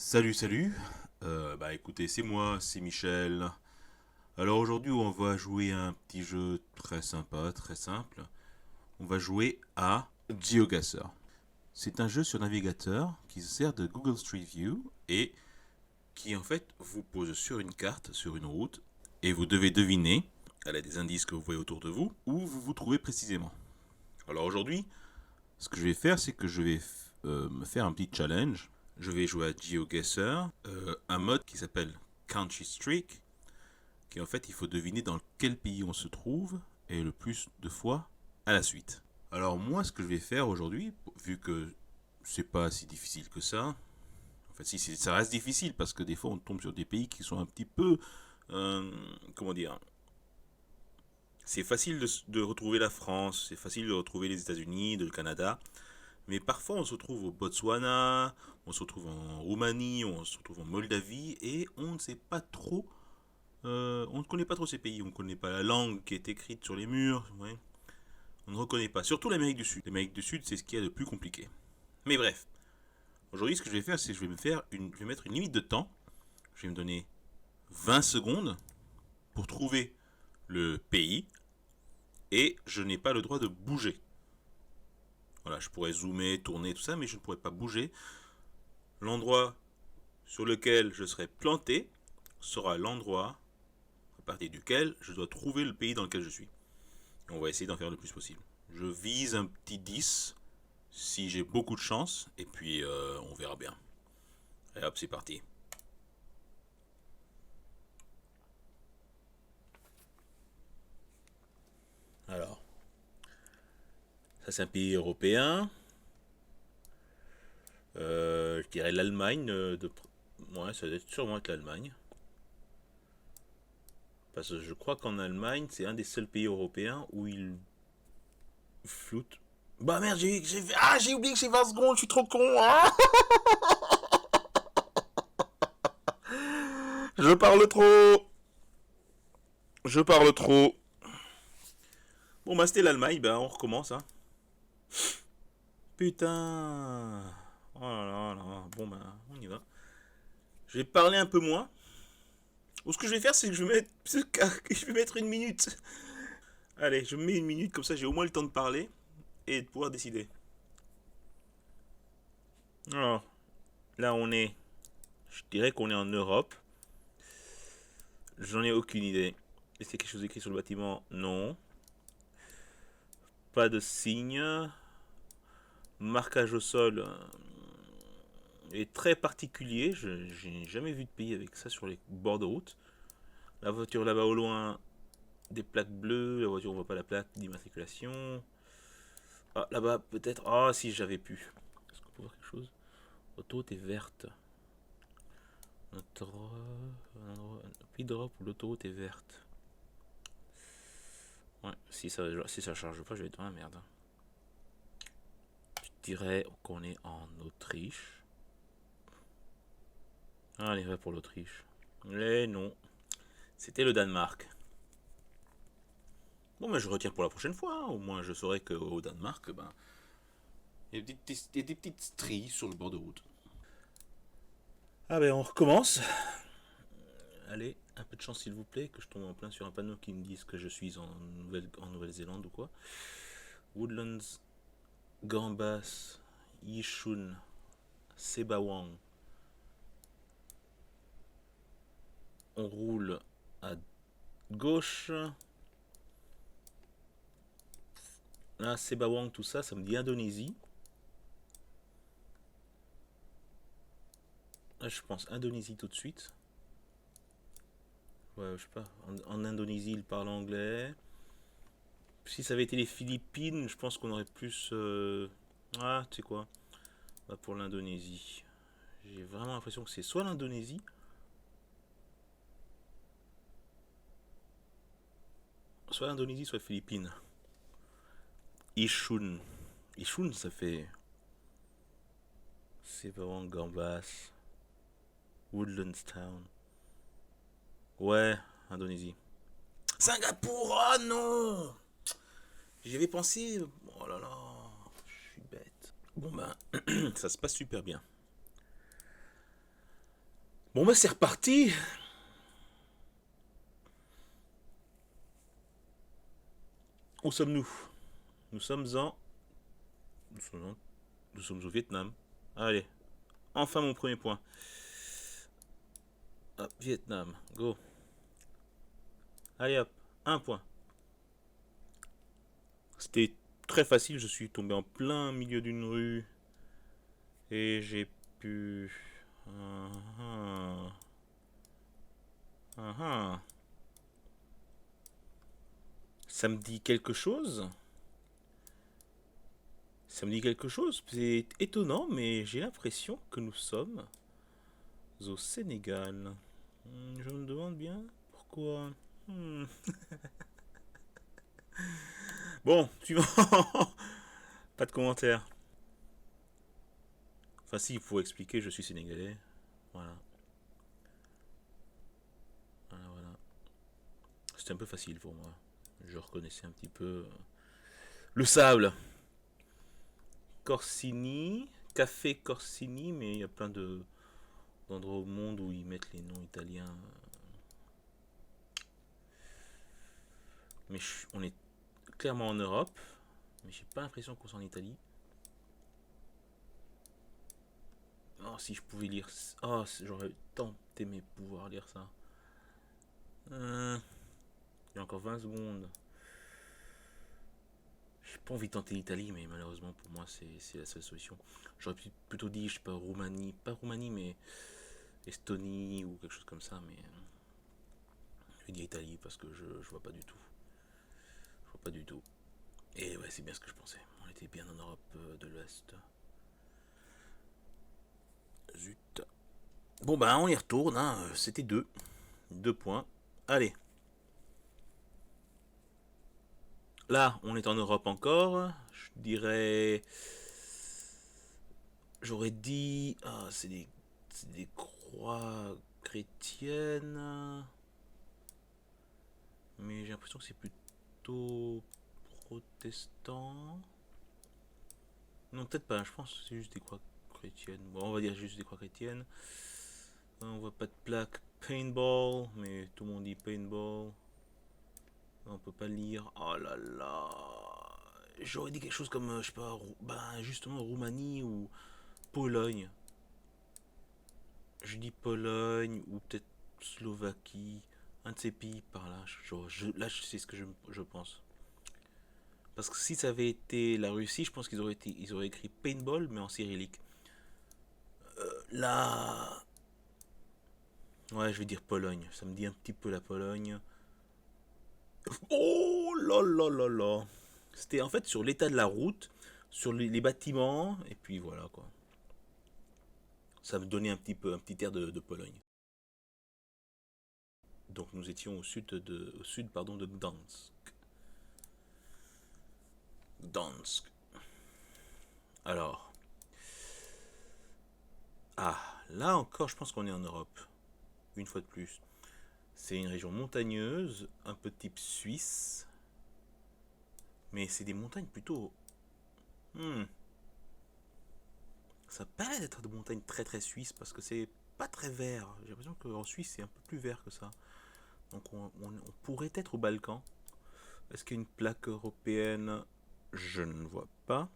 Salut, salut. Écoutez, c'est moi, c'est Michel. Alors aujourd'hui, on va jouer à un petit jeu très sympa, très simple. On va jouer à GeoGuessr. C'est un jeu sur navigateur qui se sert de Google Street View et qui en fait vous pose sur une carte, sur une route, et vous devez deviner, à l'aide des indices que vous voyez autour de vous, où vous vous trouvez précisément. Alors aujourd'hui, ce que je vais faire, c'est que je vais me faire un petit challenge. Je vais jouer à GeoGuessr, un mode qui s'appelle Country Streak, qui en fait il faut deviner dans quel pays on se trouve et le plus de fois à la suite. Alors moi, ce que je vais faire aujourd'hui, vu que c'est pas si difficile que ça, en fait si ça reste difficile parce que des fois on tombe sur des pays qui sont un petit peu, comment dire, c'est facile de retrouver la France, c'est facile de retrouver les États-Unis, le Canada, mais parfois on se retrouve au Botswana, on se retrouve en Roumanie, on se retrouve en Moldavie et on ne sait pas trop, on ne connaît pas trop ces pays, on ne connaît pas la langue qui est écrite sur les murs, ouais. On ne reconnaît pas, surtout l'Amérique du Sud. L'Amérique du Sud, c'est ce qu'il y a de plus compliqué. Mais bref, aujourd'hui, ce que je vais faire, c'est que je vais mettre une limite de temps. Je vais me donner 20 secondes pour trouver le pays et je n'ai pas le droit de bouger. Voilà, je pourrais zoomer, tourner, tout ça, mais je ne pourrais pas bouger. L'endroit sur lequel je serai planté sera l'endroit à partir duquel je dois trouver le pays dans lequel je suis. Et on va essayer d'en faire le plus possible. Je vise un petit 10 si j'ai beaucoup de chance, et puis on verra bien. Et hop, c'est parti. Alors, ça c'est un pays européen. Je dirais l'Allemagne. Ouais, ça doit être sûrement être l'Allemagne. Parce que je crois qu'en Allemagne, c'est un des seuls pays européens où il floute. Bah merde, j'ai oublié que j'ai 20 secondes, je suis trop con. Hein. Je parle trop. Je parle trop. Bon, bah c'était l'Allemagne, bah on recommence. Hein. Putain. Oh là là là. Bon, bah on y va. Je vais parler un peu moins. Ou ce que je vais faire, c'est que je vais mettre une minute. Allez, je me mets une minute, comme ça j'ai au moins le temps de parler et de pouvoir décider. Alors, là on est. Je dirais qu'on est en Europe. J'en ai aucune idée. Est-ce qu'il y a quelque chose écrit sur le bâtiment? Non. Pas de signe. Marquage au sol est très particulier. Je n'ai jamais vu de pays avec ça sur les bords de route. La voiture là-bas au loin, des plaques bleues. La voiture, on voit pas la plaque d'immatriculation. Ah, là-bas, peut-être. Ah, si j'avais pu. Est-ce qu'on peut voir quelque chose? L'autoroute est verte. Un pays d'Europe où l'autoroute est verte. Ouais, si ça charge pas, je vais être dans la merde. Je dirais qu'on est en Autriche. Allez, va pour l'Autriche. Mais non, c'était le Danemark. Bon, mais je retiens pour la prochaine fois. Hein. Au moins, je saurai qu'au Danemark, ben, il y a des petites stries sur le bord de route. Ah ben, on recommence. Allez, un peu de chance s'il vous plaît, que je tombe en plein sur un panneau qui me dise que je suis en Nouvelle-Zélande ou quoi. Woodlands, Gambas, Yishun, Sebawang. On roule à gauche. Là, Sebawang, tout ça, ça me dit Indonésie. Là, je pense Indonésie tout de suite. Ouais, je sais pas. En Indonésie, ils parlent anglais. Si ça avait été les Philippines, je pense qu'on aurait plus. Ah, tu sais quoi? Bah, pour l'Indonésie. J'ai vraiment l'impression que c'est soit l'Indonésie, soit les Philippines. Ishun. Ishun, ça fait. C'est vraiment Gambas. Woodlands Town. Ouais, Indonésie. Singapour, oh non! J'y avais pensé. Oh là là, je suis bête. Bon ben, ça se passe super bien. Bon bah c'est reparti. Où sommes-nous? Nous sommes en... Nous sommes, Nous sommes au Vietnam. Allez, enfin mon premier point. Hop, Vietnam, go. Allez hop, un point. C'était très facile, je suis tombé en plein milieu d'une rue. Et j'ai pu... Ah, ah. Ah, ah. Ça me dit quelque chose? Ça me dit quelque chose? C'est étonnant, mais j'ai l'impression que nous sommes au Sénégal. Je me demande bien pourquoi. Hmm. Bon, suivant. Pas de commentaire. Enfin, si, il faut expliquer, je suis sénégalais. Voilà. Voilà, voilà. C'était un peu facile pour moi. Je reconnaissais un petit peu le sable. Corsini, café Corsini, mais il y a plein d'endroits au monde où ils mettent les noms italiens. Mais on est clairement en Europe, mais j'ai pas l'impression qu'on soit en Italie. Oh, si je pouvais lire. Oh, j'aurais tant aimé pouvoir lire ça. Il y a encore 20 secondes. J'ai pas envie de tenter l'Italie, mais malheureusement pour moi c'est la seule solution. J'aurais plutôt dit, je sais pas, Roumanie, pas Roumanie, mais Estonie ou quelque chose comme ça, mais je vais dire Italie parce que je vois pas du tout. Je vois pas du tout. Et ouais, c'est bien ce que je pensais. On était bien en Europe de l'Ouest. Zut. Bon bah on y retourne, hein. C'était 2. 2 points. Allez. Là, on est en Europe encore. Je dirais. J'aurais dit. Ah, c'est des croix chrétiennes. Mais j'ai l'impression que c'est plutôt protestant. Non, peut-être pas. Je pense que c'est juste des croix chrétiennes. Bon, on va dire juste des croix chrétiennes. On voit pas de plaque paintball, mais tout le monde dit paintball. On peut pas lire. Oh là là. J'aurais dit quelque chose comme, je sais pas, ben justement Roumanie ou Pologne. Je dis Pologne ou peut-être Slovaquie. Un de ces pays par là. Là, c'est ce que je pense. Parce que si ça avait été la Russie, je pense ils auraient écrit paintball, mais en cyrillique. Là, ouais, je vais dire Pologne. Ça me dit un petit peu la Pologne. Oh là là là là. C'était en fait sur l'état de la route, sur les bâtiments, et puis voilà quoi. Ça me donnait un petit peu un petit air de Pologne. Donc nous étions au sud pardon, de Gdansk. Gdansk. Alors, ah, là encore, je pense qu'on est en Europe. Une fois de plus. C'est une région montagneuse, un peu type Suisse. Mais c'est des montagnes plutôt. Hmm, ça paraît d'être des montagnes très très suisses parce que c'est pas très vert. J'ai l'impression qu'en Suisse c'est un peu plus vert que ça. Donc on pourrait être au Balkan. Est-ce qu'il y a une plaque européenne? Je ne vois pas.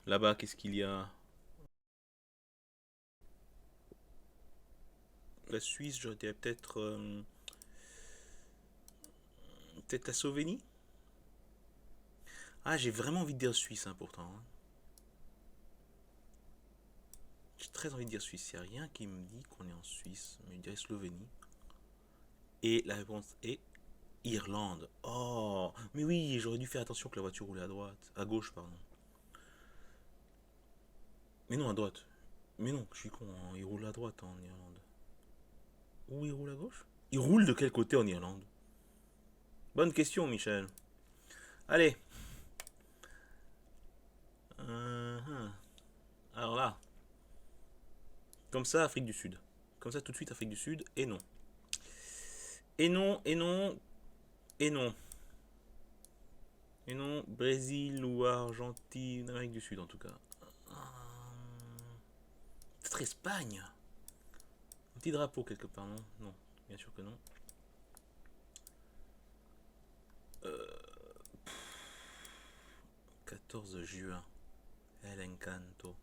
Là-bas, qu'est-ce qu'il y a? La Suisse, je dirais peut-être peut-être la Slovénie. Ah, j'ai vraiment envie de dire Suisse hein, pourtant. Hein. J'ai très envie de dire Suisse. Il n'y a rien qui me dit qu'on est en Suisse. Mais je dirais Slovénie. Et la réponse est Irlande. Oh, mais oui, j'aurais dû faire attention que la voiture roulait à droite. À gauche, pardon. Mais non, à droite. Mais non, je suis con. Hein. Il roule à droite en Irlande. Ou il roule à gauche? Il roule de quel côté en Irlande? Bonne question, Michel. Allez. Uh-huh. Alors là, comme ça, Afrique du Sud. Comme ça, tout de suite, Afrique du Sud. Et non. Et non, et non, et non. Et non, Brésil ou Argentine, Amérique du Sud en tout cas. Peut-être Espagne. petit drapeau quelque part, non? Non, bien sûr que non. 14 juin. El Encanto.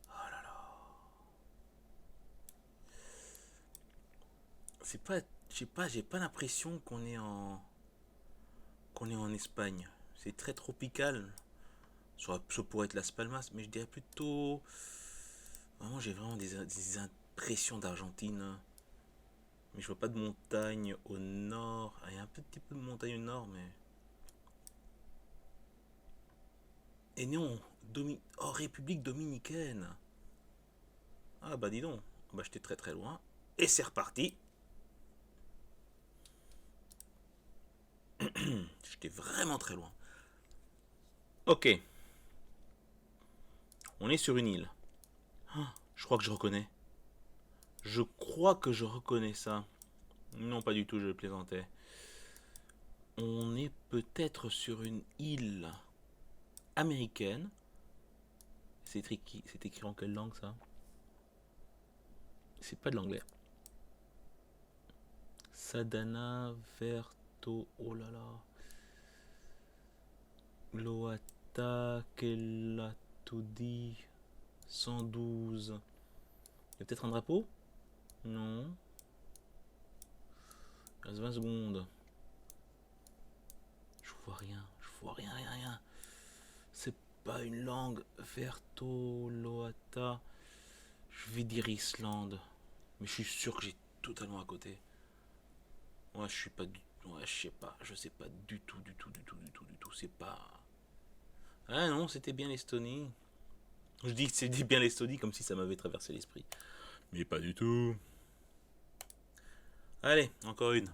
Oh là là. C'est pas. J'ai pas l'impression qu'on est en Espagne. C'est très tropical. Ça pourrait être Las Palmas, mais je dirais plutôt. Vraiment, j'ai vraiment des impressions d'Argentine. Mais je vois pas de montagne au nord. Ah, il y a un petit peu de montagne au nord, mais. Et non, oh, République dominicaine. Ah bah dis donc. Bah j'étais très très loin. Et c'est reparti. J'étais vraiment très loin. Ok. On est sur une île. Ah, je crois que je reconnais. Je crois que je reconnais ça. Non, pas du tout, je plaisantais. On est peut-être sur une île américaine. C'est écrit en quelle langue ça? C'est pas de l'anglais. Sadana Verto. Oh là là. Loata Kelatudi 112. Il y a peut-être un drapeau? Non. Il reste 20 secondes. Je vois rien. Je vois rien, rien, rien. C'est pas une langue. Verto Loata. Je vais dire Islande. Mais je suis sûr que j'ai totalement à côté. Ouais, je suis pas du ouais, je sais pas. Je sais pas du tout, du tout, du tout, du tout, du tout. C'est pas. Ah non, c'était bien l'Estonie. Je dis que c'était bien l'Estonie comme si ça m'avait traversé l'esprit. Mais pas du tout. Allez, encore une.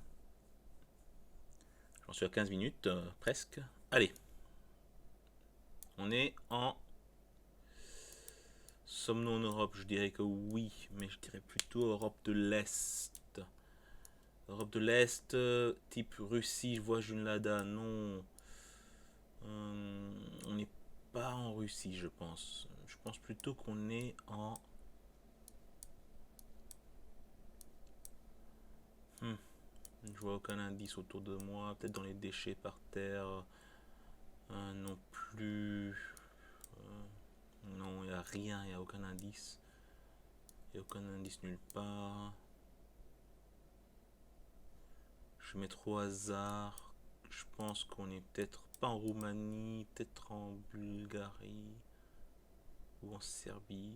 J'en suis à 15 minutes, presque. Allez. On est en. Sommes-nous en Europe? Je dirais que oui, mais je dirais plutôt Europe de l'Est. Europe de l'Est, type Russie, je vois Junlada, non. On n'est pas en Russie, je pense. Je pense plutôt qu'on est en. Hmm. Je vois aucun indice autour de moi. Peut-être dans les déchets par terre. Non plus. Non, il n'y a rien, il n'y a aucun indice. Il n'y a aucun indice nulle part. Je mets trop hasard. Je pense qu'on est peut-être pas en Roumanie, peut-être en Bulgarie ou en Serbie.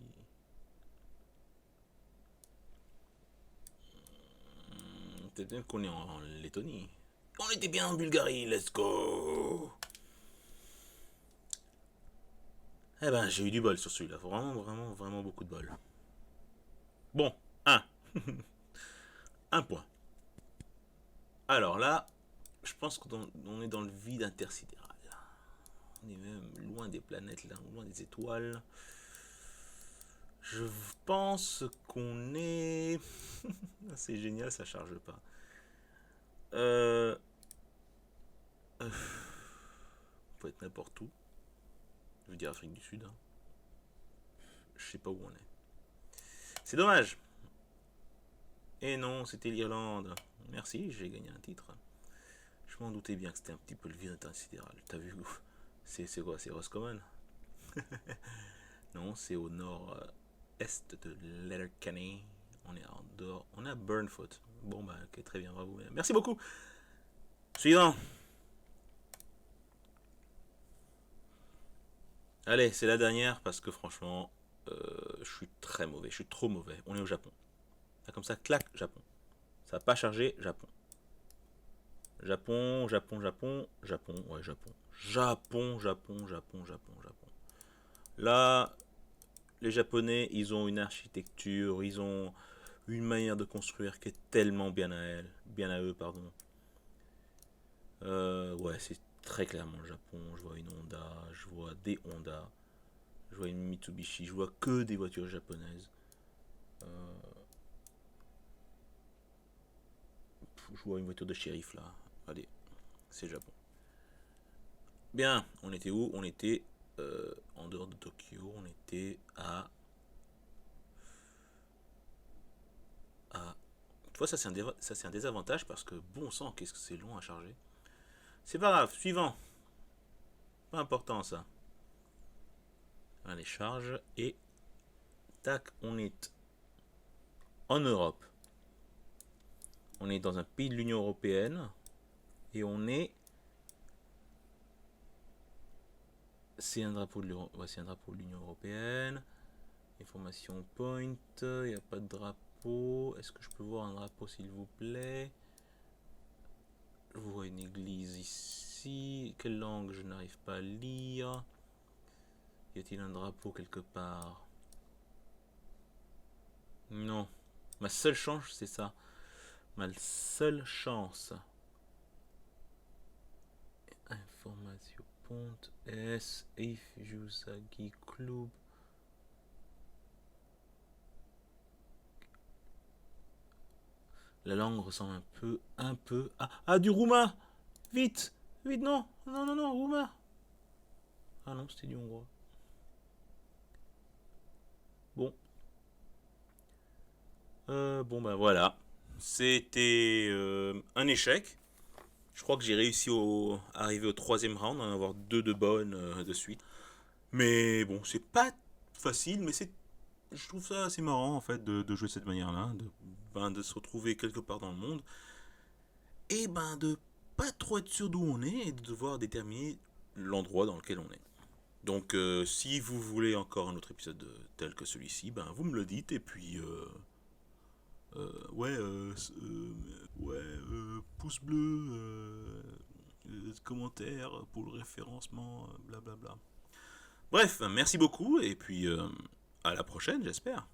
Peut-être même qu'on est en Lettonie. On était bien en Bulgarie, let's go! Eh ben, j'ai eu du bol sur celui-là. Vraiment, vraiment, vraiment beaucoup de bol. Bon, un point. Alors là, je pense qu'on est dans le vide intersidéral. On est même loin des planètes, là, loin des étoiles. Je pense qu'on est. C'est génial, ça charge pas. Euh... On peut être n'importe où. Je veux dire Afrique du Sud. Hein. Je sais pas où on est. C'est dommage. Et non, c'était l'Irlande. Merci, j'ai gagné un titre. Je m'en doutais bien que c'était un petit peu le vide intersidéral. T'as vu? C'est quoi? C'est Roscommon? Non, c'est au nord-est de Letterkenny. On est en dehors. On est à Burnfoot. Bon, bah, ok, très bien, bravo. Merci beaucoup. Suivant. Allez, c'est la dernière parce que franchement, je suis très mauvais. Je suis trop mauvais. On est au Japon. Là, comme ça, clac, Japon. Ça n'a pas chargé, Japon. Japon, Japon, Japon, Japon, ouais, Japon. Japon, Japon, Japon, Japon, Japon. Là, les Japonais, ils ont une architecture, ils ont une manière de construire qui est tellement bien à eux, pardon. Ouais, c'est très clairement le Japon. Je vois une Honda, je vois des Honda, je vois une Mitsubishi, je vois que des voitures japonaises. Euh, je vois une voiture de shérif là. Allez, c'est Japon. Bien, on était où? On était en dehors de Tokyo, on était à Tu vois, ça c'est un désavantage parce que bon sang, qu'est-ce que c'est long à charger. C'est pas grave, suivant. Pas important ça. Allez, charge et tac, on est en Europe. On est dans un pays de l'Union Européenne et on est. C'est un drapeau de l'Union, ouais, c'est un drapeau de l'Union Européenne. Information point, il n'y a pas de drapeau. Est-ce que je peux voir un drapeau s'il vous plaît? Je vois une église ici. Quelle langue je n'arrive pas à lire? Y a-t-il un drapeau quelque part? Non. Ma seule chance, c'est ça. Ma seule chance. Information point S. If Jusagi Club. La langue ressemble un peu. Ah, du roumain. Vite, vite, non, non, non, non, roumain. Ah non, c'était du hongrois. Bon. Bon, ben voilà. C'était un échec. Je crois que j'ai réussi à arriver au troisième round, en avoir deux de bonnes de suite. Mais bon, c'est pas facile, mais je trouve ça assez marrant en fait de jouer de cette manière-là, de se retrouver quelque part dans le monde et de pas trop être sûr d'où on est et de devoir déterminer l'endroit dans lequel on est. Donc si vous voulez encore un autre épisode tel que celui-ci, vous me le dites et puis ouais, pouce bleu, commentaire pour le référencement, blablabla. Bref, merci beaucoup et puis à la prochaine, j'espère.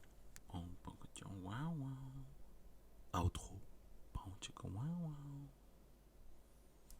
Outro.